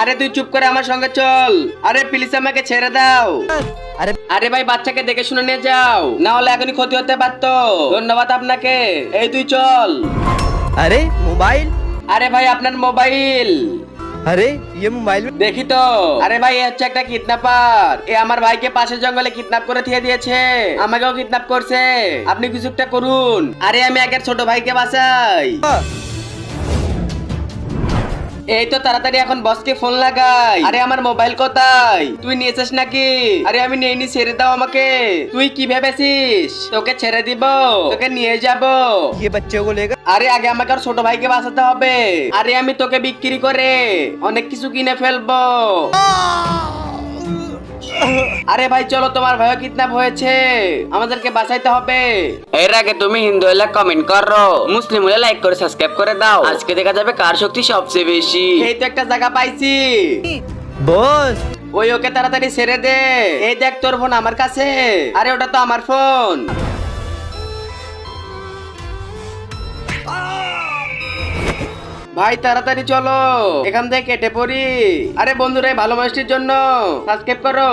আরে তুই চুপ করে আমার সঙ্গে চল। আরে প্লিজ আমাকে ছেড়ে দাও। আরে আরে ভাই বাচ্চাকে দেখে শুনে নিয়ে যাও, না হলে এখনই ক্ষতি হতে পারতো। ধন্যবাদ আপনাকে। এই তুই চল। আরে মোবাইল, আরে ভাই আপনার মোবাইল আরে ये मोबाइल में দেখি তো। আরে ভাই এ হচ্ছে একটা কিডন্যাপার। এ আমার ভাইকে পাশের জঙ্গলে কিডন্যাপ করে দিয়ে দিয়েছে, আমাকেও কিডন্যাপ করছে। আপনি কিছু একটা করুন। আরে আমি আগের ছোট ভাইকে বাঁচাই। এই তো তাড়াতাড়ি এখন বসকে ফোন লাগাই। আরে আমার মোবাইল কোথায়? তুই নিয়েছিস নাকি? আরে আমি নেইনি, ছেড়ে দাও আমাকে। তুই কি ভেবেছিস তোকে ছেড়ে দিব? তোকে নিয়ে যাব। ये बच्चे को लेकर আরে আগে আমাকে আর ছোট ভাইকে বাঁচাতে হবে। আরে আমি তোকে বিক্রি করে অনেক কিছু কিনে ফেলবো। আরে ভাই চলো, তোমার ভাইও কিডন্যাপ হয়েছে, আমাদেরকে বাঁচাইতে হবে। এর আগে তুমি হিন্দু হলে কমেন্ট করো, মুসলিম হলে লাইক করে সাবস্ক্রাইব করে দাও। আজকে দেখা যাবে কার শক্তি সবচেয়ে বেশি। এই তো একটা জায়গা পাইছি। बॉस ওই ওকে তাড়াতাড়ি ছেড়ে দে। এই দেখ তোর ফোন আমার কাছে। আরে ওটা তো আমার ফোন। ভাই তাড়াতাড়ি চলো, এখান থেকে কেটে পড়ি। আরে বন্ধুরা, এই ভালো মানুষটির জন্য সাবস্ক্রাইব করো।